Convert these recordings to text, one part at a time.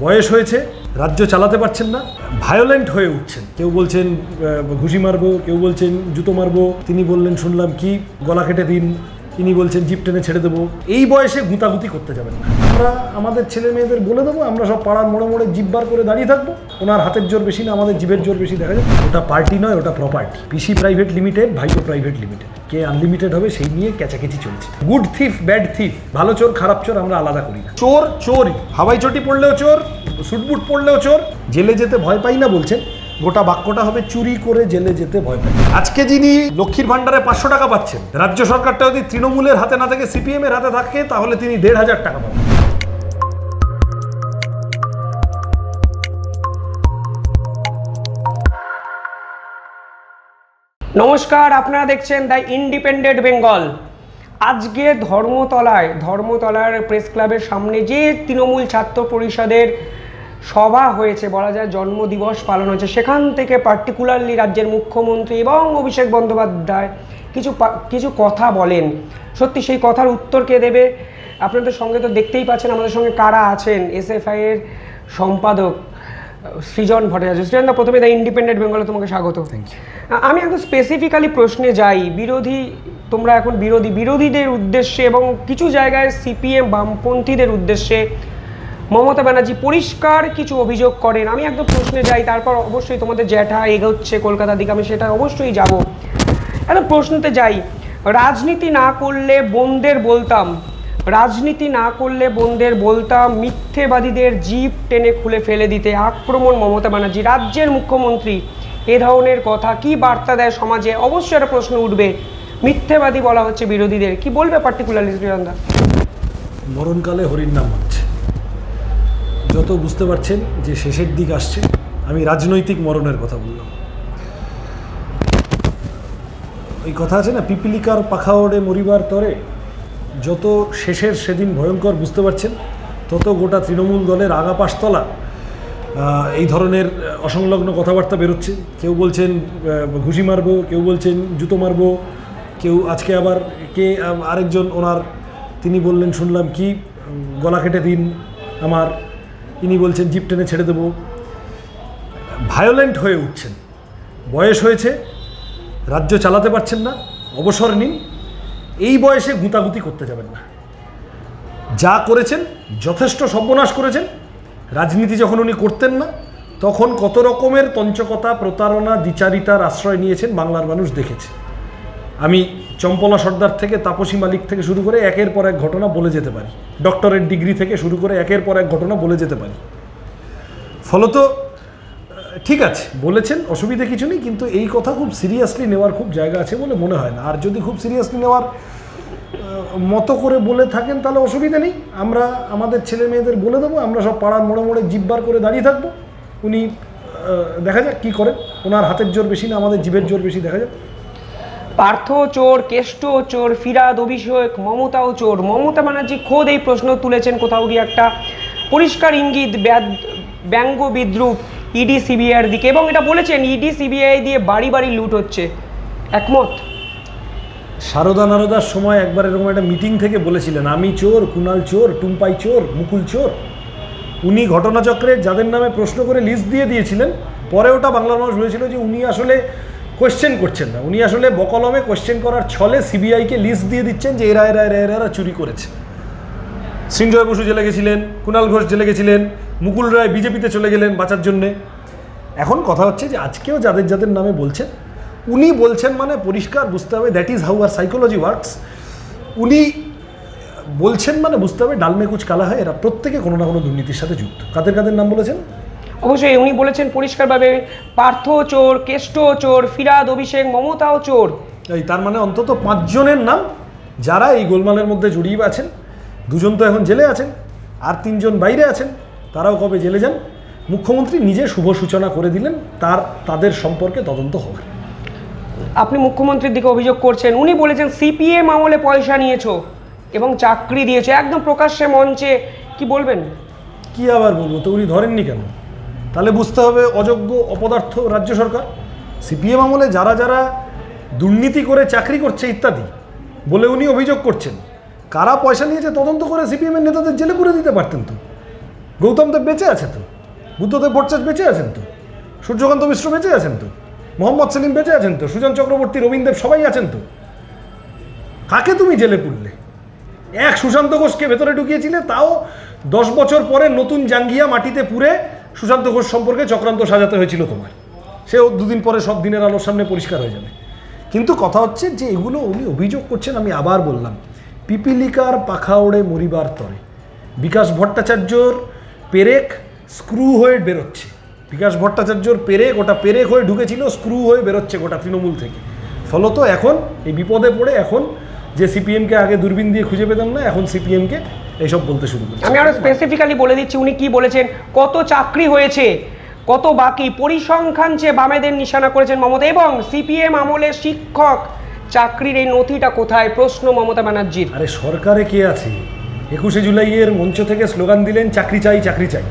বয়স হয়েছে, রাজ্য চালাতে পারছেন না, ভায়োলেন্ট হয়ে উঠছেন। কেউ বলছেন ঘুষি মারবো, কেউ বলছেন জুতো মারবো, তিনি বললেন শুনলাম কি গলা কেটে দিন, তিনি বলছেন জিপ টেনে ছেড়ে দেবো। এই বয়সে গুতাগুতি করতে যাবেন না। আমরা আমাদের ছেলে মেয়েদের বলে দেবো, আমরা সব পাড়ার মোড়ে মোড়ে জিভ বার করে দাঁড়িয়ে থাকবো। ওনার হাতের জোর বেশি না, আমাদের জিভের জোর বেশি। দেখা যায় ওটা পার্টি নয়, ওটা প্রপার্টি। পিসি প্রাইভেট লিমিটেড, ভাইপো প্রাইভেট লিমিটেড, কে আনলিমিটেড হবে সেই নিয়ে ক্যাচাকেচি চলছে। গুড থিফ, ব্যাড থিফ, ভালো চোর খারাপ চোর আমরা আলাদা করি না। চোর চোরই, হাওয়াই চটি পড়লেও চোর, সুটবুট পড়লেও চোর। জেলে যেতে ভয় পাই না বলছেন, গোটা বাক্যটা হবে চুরি করে জেলে যেতে ভয় পাই। আজকে যিনি লক্ষ্মীর ভান্ডারে 500 টাকা পাচ্ছেন, রাজ্য সরকারটা যদি তৃণমূলের হাতে না থেকে সিপিএম এর হাতে থাকে তাহলে তিনি 1500 টাকা পাবেন। নমস্কার, আপনারা দেখছেন দ্য ইন্ডিপেন্ডেন্ট বেঙ্গল। আজকে ধর্মতলার প্রেস ক্লাবের সামনে যে তৃণমূল ছাত্র পরিষদের সভা হয়েছে, বলা যায় জন্মদিবস পালন হয়েছে, সেখান থেকে পার্টিকুলারলি রাজ্যের মুখ্যমন্ত্রী এবং অভিষেক বন্দ্যোপাধ্যায় কিছু কথা বলেন। সত্যি সেই কথার উত্তর কে দেবে? আপনাদের সঙ্গে তো দেখতেই পাচ্ছেন আমাদের সঙ্গে কারা আছেন। এসএফআই এর সম্পাদক সৃজন ভট্টাচার্য। সৃজনদা, প্রথমে দ্য ইন্ডিপেন্ডেন্ট বেঙ্গলে তোমাকে স্বাগত। আমি একদম স্পেসিফিক্যালি প্রশ্নে যাই। তোমরা এখন বিরোধীদের উদ্দেশ্যে এবং কিছু জায়গায় সিপিএম বামপন্থীদের উদ্দেশ্যে মমতা ব্যানার্জি পরিষ্কার কিছু অভিযোগ করেন। আমি একদম প্রশ্নে যাই, তারপর অবশ্যই তোমাদের জ্যাঠা এগোচ্ছে কলকাতার দিকে, আমি সেটা অবশ্যই যাব। একদম প্রশ্নতে যাই। রাজনীতি না করলে বোনদের বলতাম মিথ্যেবাদীদের জিভ টেনে খুলে ফেলে দিতে। আক্রমণ মমতা ব্যানার্জি। রাজ্যের মুখ্যমন্ত্রী এ ধরনের কথা কি বার্তা দেয় সমাজে? অবশ্যই একটা প্রশ্ন উঠবে, মিথ্যেবাদী বলা হচ্ছে বিরোধীদের, কি বলবে পার্টিকুলারলি সৃজনদা? মরণকালে হরির নাম হচ্ছে, যত বুঝতে পারছেন যে শেষের দিক আসছে। আমি রাজনৈতিক মরণের কথা বললাম। ওই কথা আছে না, পিপিলিকার পাখা ওড়ে মরিবার তরে। যত শেষের সেদিন ভয়ঙ্কর বুঝতে পারছেন, তত গোটা তৃণমূল দলের আগা পাশতলা এই ধরনের অসংলগ্ন কথাবার্তা বেরোচ্ছে। কেউ বলছেন ঘুষি মারবো, কেউ বলছেন জুতো মারবো, কেউ আজকে আবার আরেকজন ওনার, তিনি বললেন শুনলাম কি গলা কেটে দিন আমার, তিনি বলছেন জিপ টেনে ছেড়ে দেবো। ভায়োলেন্ট হয়ে উঠছেন। বয়স হয়েছে, রাজ্য চালাতে পারছেন না, অবসর নিন। এই বয়সে গুতাগুতি করতে যাবেন না। যা করেছেন যথেষ্ট সর্বনাশ করেছেন। রাজনীতি যখন উনি করতেন না তখন কত রকমের তঞ্চকতা, প্রতারণা, দ্বিচারিতার আশ্রয় নিয়েছেন বাংলার মানুষ দেখেছে। আমি চম্পলা সর্দার থেকে তাপসী মালিক থেকে শুরু করে একের পর এক ঘটনা বলে যেতে পারি। ডক্টরেট ডিগ্রি থেকে শুরু করে একের পর এক ঘটনা বলে যেতে পারি। ফলত ঠিক আছে বলেছেন, অসুবিধা কিছু নেই, কিন্তু এই কথা খুব সিরিয়াসলি নেওয়ার খুব জায়গা আছে বলে মনে হয় না। আর যদি খুব সিরিয়াসলি নেওয়ার মতো করে বলে থাকেন তাহলে অসুবিধা নেই। আমরা আমাদের ছেলে মেয়েদের বলে দেবো, আমরা সব পাড়ার মোড়ে মোড়ে জিভ বার করে দাঁড়িয়ে থাকবো। উনি দেখা যাক কী করেন। ওনার হাতের জোর বেশি না, আমাদের জিভের জোর বেশি। দেখা যাক। পার্থ চোর, কেষ্ট চোর, ফিরাদ, অভিষেক, মমতাও চোর। মমতা ব্যানার্জি খোদ এই প্রশ্ন তুলেছেন কোথাও গিয়ে, একটা পরিষ্কার ইঙ্গিত, ব্যঙ্গ বিদ্রুপ ইডি সিবিআইয়ের দিকে, এবং এটা বলেছেন ইডি সিবিআই দিয়ে বাড়ি বাড়ি লুট হচ্ছে। একমত? নারদার সময় একবার এরকম একটা মিটিং থেকে বলেছিলেন আমি চোর, কুণাল চোর, টুম্পাই চোর, মুকুল চোর। উনি ঘটনাচক্রে যাদের নামে প্রশ্ন করে লিস্ট দিয়ে দিয়েছিলেন, পরে ওটা বাংলার মানুষ বলেছিল যে উনি আসলে কোয়েশ্চেন করছেন না, উনি আসলে বকলমে কোয়েশ্চেন করার ছলে সিবিআইকে লিস্ট দিয়ে দিচ্ছেন যে এরা এরা এরা এরা চুরি করেছে। সৃঞ্জয় বসু জেলে গেছিলেন, কুণাল ঘোষ জেলে গেছিলেন, মুকুল রায় বিজেপিতে চলে গেলেন বাঁচার জন্যে। এখন কথা হচ্ছে যে আজকেও যাদের যাদের নামে বলছেন, উনি বলছেন মানে পরিষ্কার বুঝতে হবে that is how are psychology works. উনি বলছেন মানে বুঝতে হবে ডালমে কুচ কালা হয়, এরা প্রত্যেকে কোনো না কোনো দুর্নীতির সাথে যুক্ত। কাদের কাদের নাম বলেছেন? অবশ্যই উনি বলেছেন পরিষ্কারভাবে পার্থ চোর, কেষ্ট চোর, ফিরাদ, অভিষেক, মমতাও চোর। এই তার মানে অন্তত 5 জনের নাম যারা এই গোলমালের মধ্যে জড়িয়ে আছেন। 2 জন তো এখন জেলে আছেন, আর 3 জন বাইরে আছেন। তারাও কবে জেলে যান? মুখ্যমন্ত্রী নিজে শুভ সূচনা করে দিলেন তাদের সম্পর্কে তদন্ত হওয়ার। আপনি মুখ্যমন্ত্রীর দিকে অভিযোগ করছেন, উনি বলেছেন সিপিএম আমলে পয়সা নিয়েছো এবং চাকরি দিয়েছো, একদম প্রকাশ্যে মঞ্চে। কি বলবেন? কি আবার বলবো, তো উনি ধরেননি কেন? তাহলে বুঝতে হবে অযোগ্য অপদার্থ রাজ্য সরকার। সিপিএম আমলে যারা যারা দুর্নীতি করে চাকরি করছে ইত্যাদি বলে উনি অভিযোগ করছেন। কারা পয়সা নিয়েছে তদন্ত করে সিপিএমের নেতাদের জেলে পুরে দিতে পারতেন তো। গৌতম দেব বেঁচে আছে তো, বুদ্ধদেব ভট্টাচার্য বেঁচে আছেন তো, সূর্যকান্ত মিশ্র বেঁচে আছেন তো, মোহাম্মদ সেলিম বেঁচে আছেন তো, সুজন চক্রবর্তী, রবীন্দ্র সবাই আছেন তো। কাকে তুমি জেলে পুরলে? এক সুশান্ত ঘোষকে ভেতরে ঢুকিয়েছিলে, তাও 10 বছর পরে নতুন জাঙ্গিয়া মাটিতে পুরে সুশান্ত ঘোষ সম্পর্কে চক্রান্ত সাজাতে হয়েছিল তোমার। সেও দুদিন পরে সব দিনের আলোর সামনে পরিষ্কার হয়ে যাবে। কিন্তু কথা হচ্ছে যে এগুলো উনি অভিযোগ করছেন, আমি আবার বললাম, পিপিলিকার পাখা ওড়ে মরিবার তরে। বিকাশ ভট্টাচার্যর পেরেক স্ক্রু হয়ে বেরোচ্ছে, বিকাশ ভট্টাচার্যর পেরেক, ওটা পেরেক হয়ে ঢুকেছিল, স্ক্রু হয়ে বেরোচ্ছে গোটা তৃণমূল থেকে। ফলত এখন এই বিপদে পড়ে এখন যে সিপিএমকে আগে দূরবীন দিয়ে খুঁজে পেতাম না, এখন সিপিএমকে এইসব বলতে শুরু করছে। আমি আরো স্পেসিফিক্যালি বলে দিচ্ছি উনি কি বলেছেন, কত চাকরি হয়েছে, কত বাকি, পরিসংখ্যান চেয়ে বামেদের নিশানা করেছেন মমতা, এবং সিপিএম আমলের শিক্ষক চাকরির এই নথিটা কোথায়, প্রশ্ন মমতা ব্যানার্জির। আরে সরকারে কে আছে? 21শে জুলাইয়ের মঞ্চ থেকে স্লোগান দিলেন চাকরি চাই, চাকরি চাই।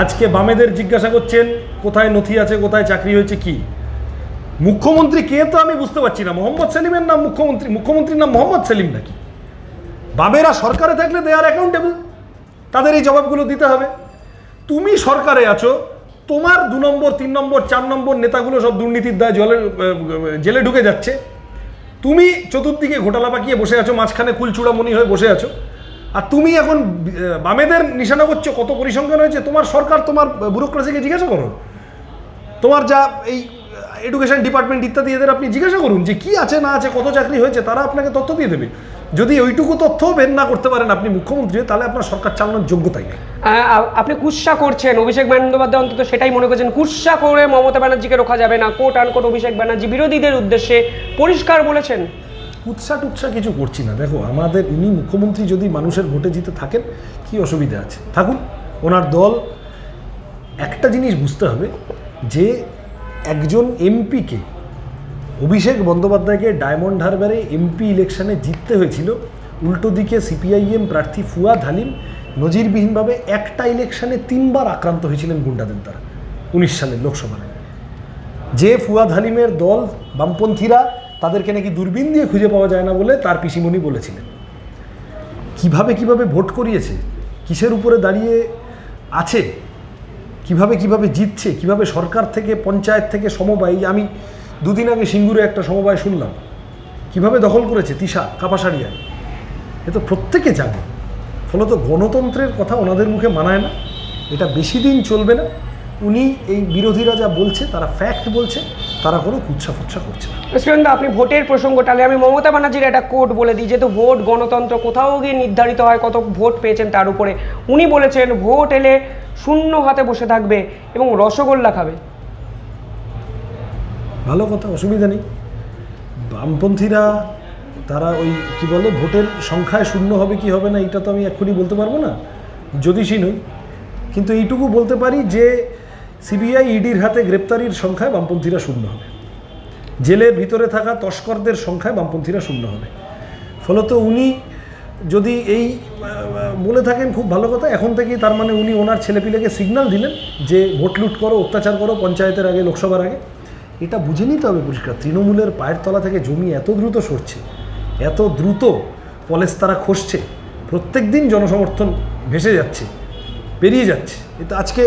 আজকে বামেদের জিজ্ঞাসা করছেন কোথায় নথি আছে, কোথায় চাকরি হয়েছে, কি মুখ্যমন্ত্রী কে তো আমি বুঝতে পারছি না। মোহাম্মদ সেলিমের নাম মুখ্যমন্ত্রী, মুখ্যমন্ত্রীর নাম মোহাম্মদ সেলিম নাকি? বামেরা সরকারে থাকলে দে আর অ্যাকাউন্টেবল, তাদের এই জবাবগুলো দিতে হবে। তুমি সরকারে আছো, তোমার 2 নম্বর 3 নম্বর 4 নম্বর নেতাগুলো সব দুর্নীতির দায় জেলে ঢুকে যাচ্ছে, তুমি চতুর্দিকে ঘোটালা পাকিয়ে বসে আছো, মাঝখানে কুলচূড়ামণি হয়ে বসে আছো, আর তুমি এখন বামেদের নিশানা করছো কত পরিসংখ্যান হয়েছে। তোমার সরকার, তোমার ব্যুরোক্রেসিকে জিজ্ঞাসা করো, তোমার যা এই এডুকেশন ডিপার্টমেন্ট ইত্যাদি, এদের আপনি জিজ্ঞাসা করুন যে কি আছে না আছে, কত চাকরি হয়েছে, তারা আপনাকে তথ্য দিয়ে দেবে। যদি ওইটুকু তথ্যও বের না করতে পারেন আপনি মুখ্যমন্ত্রী, তাহলে আপনার সরকার চালানোর যোগ্যতাই নেই। আপনি কুৎসা করছেন, অভিষেক বন্দ্যোপাধ্যায় অন্তত সেটাই মনে করছেন, কুৎসা করে মমতা ব্যানার্জিকে রোখা যাবে না, কোট আনকোট অভিষেক ব্যানার্জি বিরোধীদের উদ্দেশ্যে পরিষ্কার বলেছেন। উৎসাহ টুৎসাহ কিছু করছি না। দেখো, আমাদের উনি মুখ্যমন্ত্রী যদি মানুষের ভোটে জিতে থাকেন, কি অসুবিধা আছে, থাকুন। ওনার দল, একটা জিনিস বুঝতে হবে যে একজন এমপিকে, অভিষেক বন্দ্যোপাধ্যায়কে ডায়মন্ড হারবারে এমপি ইলেকশনে জিততে হয়েছিল, উল্টো দিকে সিপিআইএম প্রার্থী ফুয়াদ হালিম নজিরবিহীনভাবে একটা ইলেকশনে 3 বার আক্রান্ত হয়েছিলেন গুন্ডাদের দ্বারা 19 সালের লোকসভায়। যে ফুয়াদ হালিমের দল বামপন্থীরা, তাদেরকে নাকি দূরবীন দিয়ে খুঁজে পাওয়া যায় না বলে তার পিসিমণি বলেছিলেন। কিভাবে কিভাবে ভোট করিয়েছে, কিসের উপরে দাঁড়িয়ে আছে, কিভাবে জিতছে, কিভাবে সরকার থেকে, পঞ্চায়েত থেকে সমবায়, আমি 2 দিন আগে সিঙ্গুরে একটা সমবায় শুনলাম, কিভাবে দখল করেছে তিশা কাপাসারিয়ায়, এ তো প্রত্যেকে জানে। ফলত গণতন্ত্রের কথা ওনাদের মুখে মানায় না, এটা বেশি দিন চলবে না। উনি এই বিরোধীরা যা বলছে তারা ফ্যাক্ট বলছে, তারা কোনো কুৎসা ফুৎসা করছে না। সুরেন্দ্র, আপনি ভোটের প্রসঙ্গ টালে আমি মমতা ব্যানার্জির একটা কোড বলে দিই, যেহেতু ভোট গণতন্ত্র, কোথাও গিয়ে নির্ধারিত হয় কত ভোট পেয়েছেন তার উপরে। উনি বলেছেন ভোট এলে শূন্য হাতে বসে থাকবে এবং রসগোল্লা খাবে। ভালো কথা, অসুবিধা নেই। বামপন্থীরা তারা ওই কি বলে, ভোটের সংখ্যায় শূন্য হবে কি হবে না, এটা তো আমি এক্ষুনি বলতে পারবো না, জ্যোতিষী নই। কিন্তু এইটুকু বলতে পারি যে সিবিআই ইডির হাতে গ্রেপ্তারির সংখ্যায় বামপন্থীরা শূন্য হবে, জেলের ভিতরে থাকা তস্করদের সংখ্যায় বামপন্থীরা শূন্য হবে। ফলত উনি যদি এই বলে থাকেন, খুব ভালো কথা। এখন থেকেই তার মানে উনি ওনার ছেলেপিলেকে সিগন্যাল দিলেন যে ভোট লুট করো, অত্যাচার করো পঞ্চায়েতের আগে, লোকসভার আগে। এটা বুঝে নিতে হবে পরিষ্কার, তৃণমূলের পায়ের তলা থেকে জমি এত দ্রুত সরছে, এত দ্রুত পলেস্তারা খসছে, প্রত্যেক দিন জনসমর্থন ভেসে যাচ্ছে, পেরিয়ে যাচ্ছে। এটা আজকে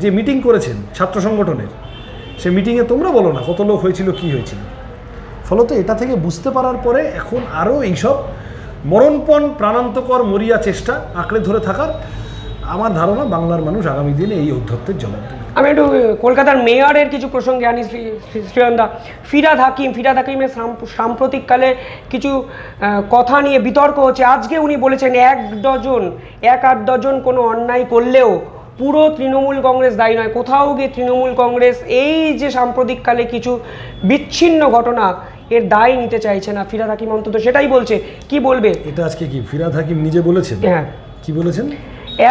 যে মিটিং করেছেন ছাত্র সংগঠনের, সে মিটিংয়ে তোমরা বলো না কত লোক হয়েছিল, কি হয়েছিল। ফলত এটা থেকে বুঝতে পারার পরে এখন আরও এইসব মরণপণ প্রাণান্তকর মরিয়া চেষ্টা আঁকড়ে ধরে থাকার, আমার ধারণা বাংলার মানুষ আগামী দিনে এই ঔদ্ধত্যের জবাব দেবে। আমি একটু কলকাতার মেয়রের কিছু প্রসঙ্গে আনি শ্রীয়ন্দা। ফিরহাদ হাকিমের সাম্প্রতিককালে কিছু কথা নিয়ে বিতর্ক হচ্ছে। আজকে উনি বলেছেন 1-8 ডজন কোনো অন্যায় করলেও পুরো তৃণমূল কংগ্রেস দায়ী নয়। কোথাও গিয়ে তৃণমূল কংগ্রেস এই যে সাম্প্রতিককালে কিছু বিচ্ছিন্ন ঘটনা, এর দায় নিতে চাইছে না। ফিরহাদ হাকিম অন্তত সেটাই বলছে, কি বলবে এটা আজকে? কি ফিরহাদ হাকিম নিজে বলেছেন? হ্যাঁ, কি বলেছেন?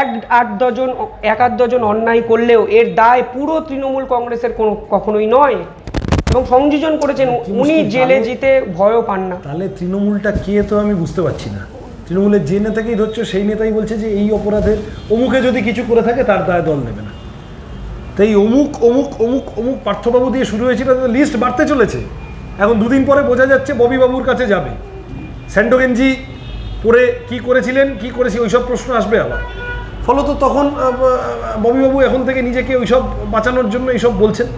1-8 ডজন অন্যায় করলেও এর দায় পুরো তৃণমূল কংগ্রেসের কখনোই নয়, এবং সংযোজন করেছেন উনি জেলে যেতে ভয়ও পান না। তাহলে তৃণমূলটা কে তো আমি বুঝতে পারছি না। তৃণমূলের যে নেতাকেই ধরছো সেই নেতাই বলছে যে এই অপরাধের অমুকে যদি কিছু করে থাকে তার দায় দল নেবে না। তো এই অমুক অমুক অমুক অমুক পার্থবাবু দিয়ে শুরু হয়েছিল, লিস্ট বাড়তে চলেছে। এখন 2 দিন পরে বোঝা যাচ্ছে ববি বাবুর কাছে যাবে, স্যান্ডো গেঞ্জি পরে কি করেছিলেন, কি করেছি, ওইসব প্রশ্ন আসবে আবার। ফলত তখন ববিবাবু এখন থেকে নিজেকে ওইসব বাঁচানোর জন্য এইসব বলছেন।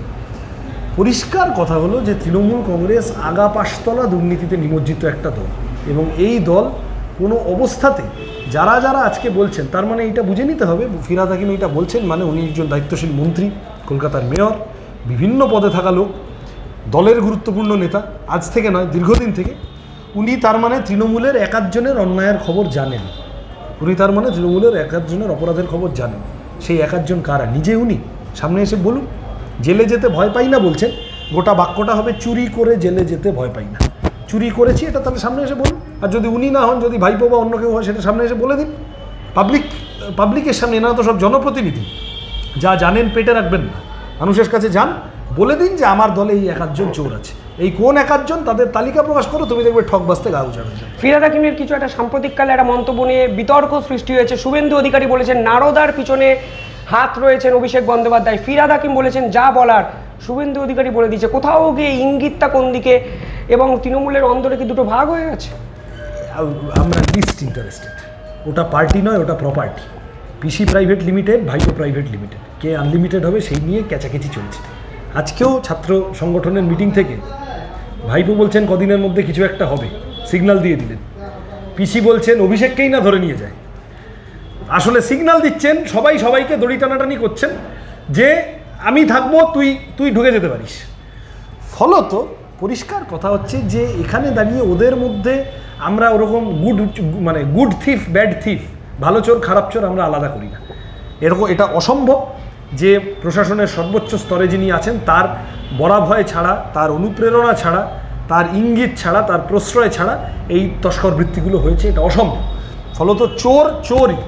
পরিষ্কার কথা হলো যে তৃণমূল কংগ্রেস আগা পাশতলা দুর্নীতিতে নিমজ্জিত একটা দল, এবং এই দল কোনো অবস্থাতে যারা যারা আজকে বলছেন, তার মানে এটা বুঝে নিতে হবে ফিরহাদ হাকিম এটা বলছেন মানে উনি একজন দায়িত্বশীল মন্ত্রী, কলকাতার মেয়র, বিভিন্ন পদে থাকা লোক, দলের গুরুত্বপূর্ণ নেতা, আজ থেকে নয় দীর্ঘদিন থেকে। উনি তার মানে তৃণমূলের এক আধজনের অন্যায়ের খবর জানেন, উনি তার মানে তৃণমূলের এক আধজনের অপরাধের খবর জানেন। সেই এক আধজন কারা নিজে উনি সামনে এসে বলুন। জেলে যেতে ভয় পাই না বলছেন, গোটা বাক্যটা হবে চুরি করে জেলে যেতে ভয় পাই না। চুরি করেছি এটা তাহলে সামনে এসে বলুন, আর যদি উনি না হন, যদি ভাইপো বা অন্য কেউ হয় সেটা সামনে এসে বলে দিন পাবলিকের সামনে। এনারা তো সব জনপ্রতিনিধি, যা জানেন পেটে রাখবেন না, মানুষের কাছে যান, বলে দিন যে আমার দলে এই এক আধজন চোর আছে, এই কোন এক আধজন তাদের তালিকা প্রকাশ করো, তুমি দেখবে ঠক বাস্তে গা উজাড় হয়ে যাবে। ফিরহাদ হাকিমের কিছু একটা সাম্প্রতিককালে একটা মন্তব্য নিয়ে বিতর্ক সৃষ্টি হয়েছে। শুভেন্দু অধিকারী বলেছেন নারদার পিছনে হাত রয়েছেন অভিষেক বন্দ্যোপাধ্যায়। ফিরহাদ হাকিম বলেছেন যা বলার শুভেন্দু অধিকারী বলে দিয়েছে। কোথাও গিয়ে ইঙ্গিতটা কোন দিকে, এবং তৃণমূলের অন্দরে কি দুটো ভাগ হয়ে গেছে? আমরা লিস্ট ইন্টারেস্টেড, ওটা পার্টি নয়, ওটা প্রপার্টি। পিসি প্রাইভেট লিমিটেড, ভাইপো প্রাইভেট লিমিটেড, কে আনলিমিটেড হবে সেই নিয়ে ক্যাচাকেচি চলছে। আজকেও ছাত্র সংগঠনের মিটিং থেকে ভাইপো বলছেন কদিনের মধ্যে কিছু একটা হবে, সিগন্যাল দিয়ে দিলেন। পিসি বলছেন অভিষেককেই না ধরে নিয়ে যায়। আসলে সিগন্যাল দিচ্ছেন, সবাই সবাইকে দড়ি টানাটানি করছেন যে আমি থাকবো, তুই ঢুকে যেতে পারিস। ফলত পরিষ্কার কথা হচ্ছে যে এখানে দাঁড়িয়ে ওদের মধ্যে আমরা ওরকম গুড থিফ ব্যাড থিফ, ভালো চোর খারাপ চোর আমরা আলাদা করি না। এরকম এটা অসম্ভব যে প্রশাসনের সর্বোচ্চ স্তরে যিনি আছেন তার বরাভয় ছাড়া, তার অনুপ্রেরণা ছাড়া, তার ইঙ্গিত ছাড়া, তার প্রশ্রয় ছাড়া এই তস্কর বৃত্তিগুলো হয়েছে, এটা অসম্ভব। ফলত চোর চোরই,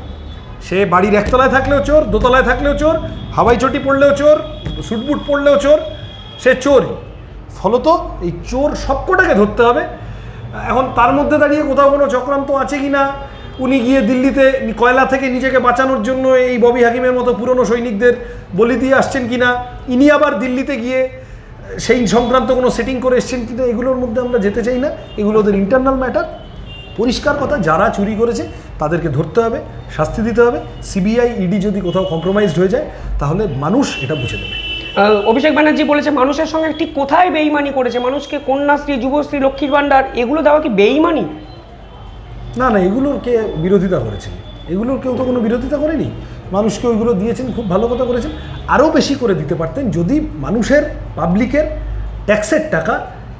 সে বাড়ির একতলায় থাকলেও চোর, দোতলায় থাকলেও চোর, হাওয়াই চটি পড়লেও চোর, সুটবুট পড়লেও চোর, সে চোরই। ফলত এই চোর সবকটাকে ধরতে হবে। এখন তার মধ্যে দাঁড়িয়ে কোথাও কোনো চক্রান্ত আছে কি না, উনি গিয়ে দিল্লিতে কয়লা থেকে নিজেকে বাঁচানোর জন্য এই ববি হাকিমের মতো পুরনো সৈনিকদের বলি দিয়ে আসছেন কিনা, ইনি আবার দিল্লিতে গিয়ে সেই সংক্রান্ত কোনো সেটিং করে এসছেন কিনা, এগুলোর মধ্যে আমরা যেতে চাই না। এগুলো ওদের ইন্টারনাল ম্যাটার। পরিষ্কার কথা, যারা চুরি করেছে তাদেরকে ধরতে হবে, শাস্তি দিতে হবে। সিবিআই ইডি যদি কোথাও কম্প্রোমাইজড হয়ে যায় তাহলে মানুষ এটা বুঝে নেবে। অভিষেক ব্যানার্জি বলেছে মানুষের সঙ্গে ঠিক কোথায় বেইমানি করেছে, মানুষকে কন্যাশ্রী, যুবশ্রী, লক্ষ্মীর ভাণ্ডার এগুলো দেওয়া কি বেইমানি? না, এগুলোর কে বিরোধিতা করেছেন? এগুলোর কেউ তো কোনো বিরোধিতা করেনি। মানুষকে ওইগুলো দিয়েছেন, খুব ভালো কথা করেছেন। আরও বেশি করে দিতে পারতেন যদি মানুষের, পাবলিকের ট্যাক্সের টাকা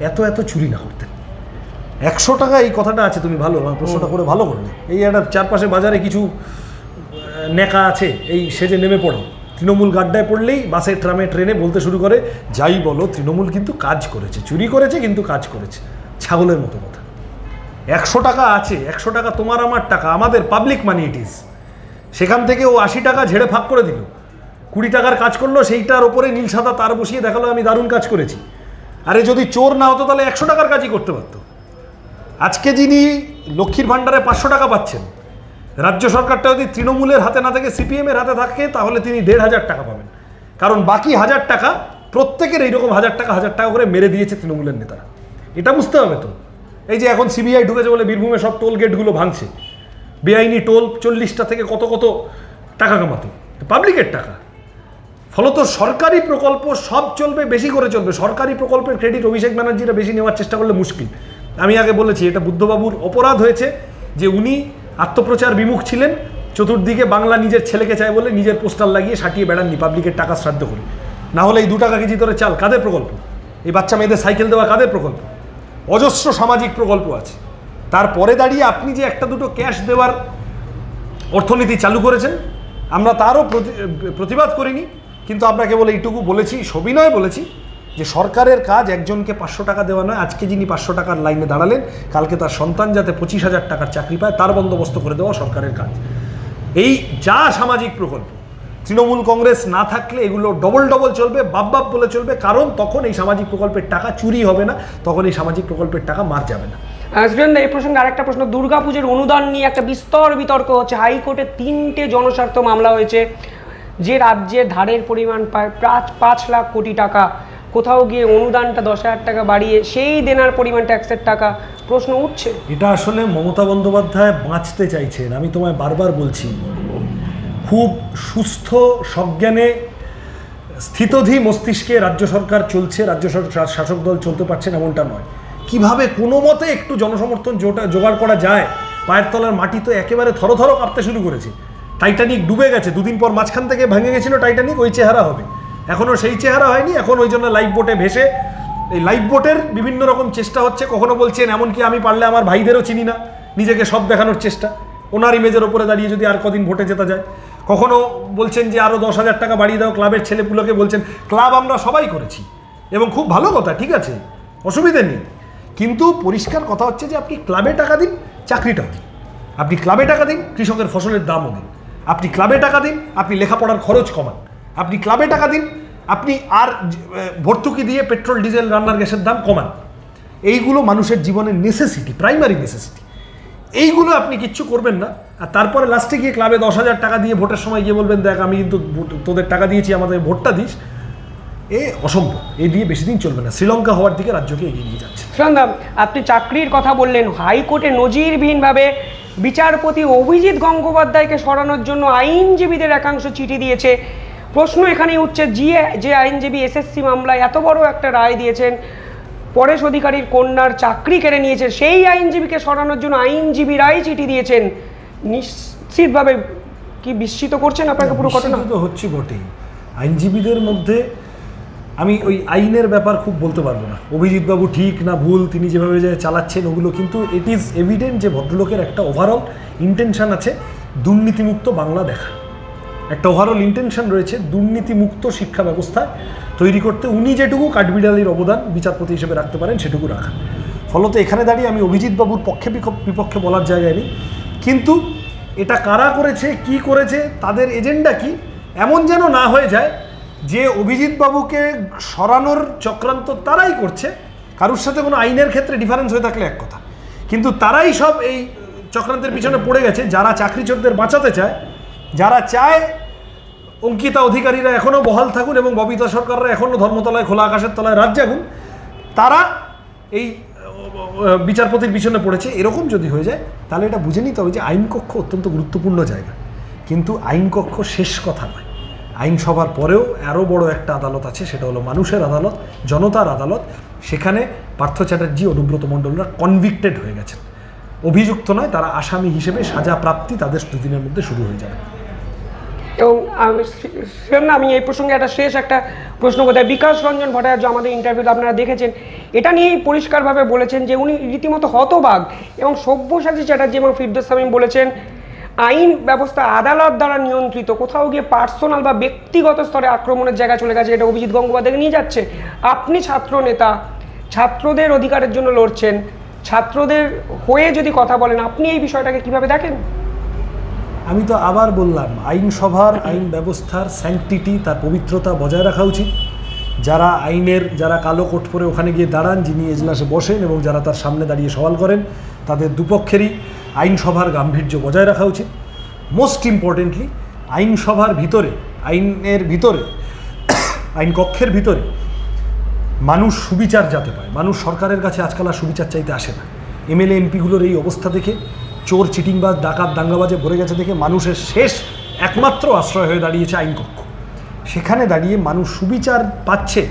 এত চুরি না করতেন। 100 টাকা এই কথাটা আছে, তুমি ভালো আমার প্রশ্নটা করে ভালো করলে। এই একটা চারপাশে বাজারে কিছু নেকা আছে, এই সেজে নেমে পড়ো, তৃণমূল গাড্ডায় পড়লেই বাসে, ট্রামে, ট্রেনে বলতে শুরু করে যাই বলো তৃণমূল কিন্তু কাজ করেছে, চুরি করেছে কিন্তু কাজ করেছে। ছাগলের মতো কথা। 100 টাকা আছে, 100 টাকা তোমার আমার টাকা, আমাদের পাবলিক মানি ইট ইজ। সেখান থেকে ও 80 টাকা ঝেড়ে ফাঁক করে দিল, 20 টাকার কাজ করলো, সেইটার ওপরে নীল সাদা তার বসিয়ে দেখালো আমি দারুণ কাজ করেছি। আরে যদি চোর না হতো তাহলে 100 টাকার কাজই করতে পারতো। আজকে যিনি লক্ষ্মীর ভাণ্ডারে 500 টাকা পাচ্ছেন, রাজ্য সরকারটা যদি তৃণমূলের হাতে না থাকে, সিপিএমের হাতে থাকে, তাহলে তিনি 1500 টাকা পাবেন। কারণ বাকি 1000 টাকা প্রত্যেকের এইরকম 1000 টাকা করে মেরে দিয়েছে তৃণমূলের নেতারা। এটা বুঝতে হবে তো। এই যে এখন সিবিআই ঢুকেছে বলে বীরভূমে সব টোল গেটগুলো ভাঙছে, বেআইনি টোল 40টা থেকে কত টাকা কামাতো, পাবলিকের টাকা। ফলত সরকারি প্রকল্প সব চলবে, বেশি করে চলবে। সরকারি প্রকল্পের ক্রেডিট অভিষেক ব্যানার্জিরা বেশি নেওয়ার চেষ্টা করলে মুশকিল। আমি আগে বলেছি এটা বুদ্ধবাবুর অপরাধ হয়েছে যে উনি আত্মপ্রচার বিমুখ ছিলেন, চতুর্দিকে বাংলা নিজের ছেলেকে চায় বলে নিজের পোস্টার লাগিয়ে সাটিয়ে বেড়াননি পাবলিকের টাকা শ্রাদ্ধ করে। না হলে এই 2 টাকা কেজি ধরে চাল কাদের প্রকল্প? এই বাচ্চা মেয়েদের সাইকেল দেওয়া কাদের প্রকল্প? অজস্র সামাজিক প্রকল্প আছে। তারপরে দাঁড়িয়ে আপনি যে একটা দুটো ক্যাশ দেওয়ার অর্থনীতি চালু করেছেন, আমরা তারও প্রতিবাদ করিনি, কিন্তু আমরা কেবল এইটুকু বলেছি, সবিনয় বলেছি যে সরকারের কাজ একজনকে 500 টাকা দেওয়া নয়। আজকে যিনি 500 টাকার লাইনে দাঁড়ালেন, কালকে তার সন্তান যাতে 25,000 টাকার চাকরি পায় তার বন্দোবস্ত করে দেওয়া সরকারের কাজ। এই যা সামাজিক প্রকল্প, তৃণমূল কংগ্রেস না থাকলে এগুলো ডবল চলবে, বাপ বলে চলবে। কারণ তখন এই সামাজিক প্রকল্পের টাকা চুরি হবে না, তখন এই সামাজিক প্রকল্পের টাকা মার যাবে না। সুরেন্দ্র, এই প্রসঙ্গে আরেকটা প্রশ্ন, দুর্গাপুজোর অনুদান নিয়ে একটা বিস্তর বিতর্ক হচ্ছে। হাইকোর্টে 3টে জনস্বার্থ মামলা হয়েছে, যে রাজ্যে ধারের পরিমাণ প্রায় 5 লাখ কোটি টাকা, কোথাও গিয়ে অনুদানটা 10,000 টাকা বাড়িয়ে সেই দেনার পরিমাণ ট্যাক্সের টাকা, প্রশ্ন উঠছে। এটা আসলে মমতা বন্দ্যোপাধ্যায় বাঁচতে চাইছেন। আমি তোমায় বারবার বলছি, খুব সুস্থ সজ্ঞানে স্থিতধী মস্তিষ্কে রাজ্য সরকার চলছে, রাজ্য শাসক দল চলতে পারছেন এমনটা নয়। কিভাবে কোনো মতে একটু জনসমর্থন জোগাড় করা যায়, পায়ের তলার মাটি তো একেবারে থরথর কাঁপতে শুরু করেছে। টাইটানিক ডুবে গেছে, দুদিন পর মাঝখান থেকে ভেঙে গেছিল টাইটানিক, ওই চেহারা হবে। এখনও সেই চেহারা হয়নি, এখন ওই জন্য লাইফ বোটে ভেসে, এই লাইফ বোটের বিভিন্ন রকম চেষ্টা হচ্ছে। কখনো বলছেন এমনকি আমি পারলে আমার ভাইদেরও চিনি না, নিজেকে সব দেখানোর চেষ্টা, ওনার ইমেজের ওপরে দাঁড়িয়ে যদি আর কদিন ভোটে জেতা যায়। কখনো বলছেন যে আরও 10,000 টাকা বাড়িয়ে দাও, ক্লাবের ছেলেপুলোকে বলছেন। ক্লাব আমরা সবাই করেছি এবং খুব ভালো কথা, ঠিক আছে, অসুবিধে নেই। কিন্তু পরিষ্কার কথা হচ্ছে যে আপনি ক্লাবে টাকা দিন, চাকরিটাও দিন। আপনি ক্লাবে টাকা দিন, কৃষকের ফসলের দামও দিন। আপনি ক্লাবে টাকা দিন, আপনি লেখাপড়ার খরচ কমান। আপনি ক্লাবে টাকা দিন, আপনি আর ভর্তুকি দিয়ে পেট্রোল ডিজেল রান্নার গ্যাসের দাম কমান। এইগুলো মানুষের জীবনের নেসেসিটি, প্রাইমারি নেসেসিটি। এইগুলো আপনি কিচ্ছু করবেন না, আর তারপরে লাস্টে গিয়ে ক্লাবে 10,000 টাকা দিয়ে ভোটের সময় গিয়ে বলবেন দেখ আমি কিন্তু তোদের টাকা দিয়েছি, আমাদের ভোটটা দিস। এ অসম্ভব, এই দিয়ে বেশি দিন চলবে না। শ্রীলঙ্কা হওয়ার দিকে রাজ্যকে এগিয়ে নিয়ে যাচ্ছে। সুশান্ত, আপনি চাকরির কথা বললেন। হাইকোর্টে নজিরবিহীনভাবে বিচারপতি অভিজিৎ গঙ্গোপাধ্যায়কে সরানোর জন্য আইনজীবীদের একাংশ চিঠি দিয়েছে। প্রশ্ন এখানেই উঠছে, যে আইনজীবী এসএসসি মামলায় এত বড় একটা রায় দিয়েছেন, পরেশ অধিকারীর কন্যার চাকরি কেড়ে নিয়েছে, সেই আইনজীবীকে সরানোর জন্য আইনজীবীরাই চিঠি দিয়েছেন। নিশ্চিতভাবে কি বিস্মিত করছেন আপনাকে পুরো ঘটনা? তো হচ্ছে বটেই। আইনজীবীদের মধ্যে আমি ওই আইনের ব্যাপার খুব বলতে পারবো না, অভিজিৎবাবু ঠিক না ভুল, তিনি যেভাবে যে চালাচ্ছেন ওগুলো, কিন্তু ইট ইজ এভিডেন্ট যে ভদ্রলোকের একটা ওভারঅল ইন্টেনশন আছে দুর্নীতিমুক্ত বাংলা দেখা। একটা ওভারঅল ইন্টেনশন রয়েছে দুর্নীতিমুক্ত শিক্ষা ব্যবস্থা তৈরি করতে। উনি যেটুকু কাঠবিড়ালির অবদান বিচারপতি হিসেবে রাখতে পারেন সেটুকু রাখা। ফলত এখানে দাঁড়িয়ে আমি অভিজিৎবাবুর পক্ষে বিপক্ষে বলার জায়গায় নেই, কিন্তু এটা কারা করেছে, কি করেছে, তাদের এজেন্ডা কি, এমন যেন না হয়ে যায় যে অভিজিৎবাবুকে সরানোর চক্রান্ত তারাই করছে। কারোর সাথে কোনো আইনের ক্ষেত্রে ডিফারেন্স হয়ে থাকলে এক কথা, কিন্তু তারাই সব এই চক্রান্তের পিছনে পড়ে গেছে। যারা চাকরিচোরদের বাঁচাতে চায়, যারা চায় অঙ্কিতা অধিকারীরা এখনও বহাল থাকুন এবং ববিতা সরকাররা এখনও ধর্মতলায় খোলা আকাশের তলায় রাত জাগুন, তারা এই বিচারপতির পিছনে পড়েছে। এরকম যদি হয়ে যায় তাহলে এটা বুঝে নিতে হবে যে আইনকক্ষ অত্যন্ত গুরুত্বপূর্ণ জায়গা, কিন্তু আইনকক্ষ শেষ কথা নয়। আইনসভার পরেও আরও বড় একটা আদালত আছে, সেটা হলো মানুষের আদালত, জনতার আদালত। সেখানে পার্থ চ্যাটার্জি, অনুব্রত মণ্ডলরা কনভিক্টেড হয়ে গেছেন, অভিযুক্ত নয়, তারা আসামি হিসেবে সাজা প্রাপ্তি তাদের দুদিনের মধ্যে শুরু হয়ে যাবে। এবং আমি এই প্রসঙ্গে একটা প্রশ্ন করতে, বিকাশ রঞ্জন ভট্টাচার্য আমাদের ইন্টারভিউতে আপনারা দেখেছেন, এটা নিয়েই পরিষ্কারভাবে বলেছেন যে উনি রীতিমতো হতবাক। এবং সব্যসাচী চ্যাটার্জি এবং ফিরদৌস শামীম বলেছেন আইন ব্যবস্থা আদালত দ্বারা নিয়ন্ত্রিত, কোথাও গিয়ে পার্সোনাল বা ব্যক্তিগত স্তরে আক্রমণের জায়গা চলে গেছে, এটা অভিজিৎ গঙ্গোপাধ্যায়কে নিয়ে যাচ্ছে। আপনি ছাত্র নেতা, ছাত্রদের অধিকারের জন্য লড়ছেন, ছাত্রদের হয়ে যদি কথা বলেন, আপনি এই বিষয়টাকে কিভাবে দেখেন? আমি তো আবার বললাম, আইনসভার, আইন ব্যবস্থার স্যাংটিটি, তার পবিত্রতা বজায় রাখা উচিত। যারা কালো কোট পরে ওখানে গিয়ে দাঁড়ান, যিনি এজলাসে বসেন এবং যারা তার সামনে দাঁড়িয়ে সওয়াল করেন, তাদের দুপক্ষেরই আইনসভার গাম্ভীর্য বজায় রাখা উচিত। মোস্ট ইম্পর্টেন্টলি আইনসভার ভিতরে, আইন কক্ষের ভিতরে মানুষ সুবিচার যাতে পায়। মানুষ সরকারের কাছে আজকাল আর সুবিচার চাইতে আসে না। এমএলএ এমপিগুলোর এই অবস্থা দেখে, চোর চিটিংবাজ ডাকাত দাঙ্গাবাজে ভরে গেছে দেখে মানুষের শেষ একমাত্র আশ্রয় হয়ে দাঁড়িয়েছে আইনকক্ষ। সেখানে দাঁড়িয়ে মানুষ সুবিচার পাচ্ছে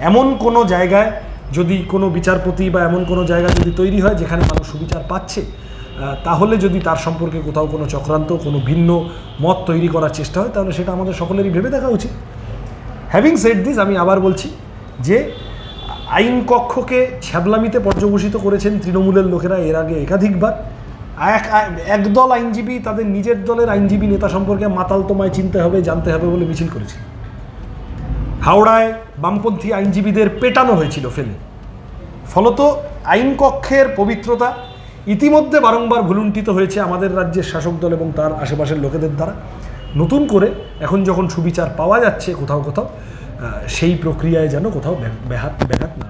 এমন কোনো জায়গায় যদি কোনো বিচারপতি বা এমন কোনো জায়গা যদি তৈরি হয় যেখানে মানুষ সুবিচার পাচ্ছে, তাহলে যদি তার সম্পর্কে কোথাও কোনো চক্রান্ত, কোনো ভিন্ন মত তৈরি করার চেষ্টা হয়, তাহলে সেটা আমাদের সকলেরই ভেবে দেখা উচিত। হ্যাভিং সেড দিস, আমি আবার বলছি যে আইন কক্ষকে ছ্যাবলামিতে পর্যবসিত করেছেন তৃণমূলের লোকেরা এর আগে একাধিকবার। একদল আইনজীবী তাদের নিজের দলের আইনজীবী নেতা সম্পর্কে মাতাল তোমায় চিনতে হবে, জানতে হবে বলে মিছিল করেছে। হাওড়ায় বামপন্থী আইনজীবীদের পেটানো হয়েছিল ফেলে। ফলত আইনকক্ষের পবিত্রতা ইতিমধ্যে বারংবার ভুলুণ্ঠিত হয়েছে আমাদের রাজ্যের শাসক দল এবং তার আশেপাশের লোকেদের দ্বারা। নতুন করে এখন যখন সুবিচার পাওয়া যাচ্ছে কোথাও কোথাও, সেই প্রক্রিয়ায় যেন কোথাও ব্যাঘাত না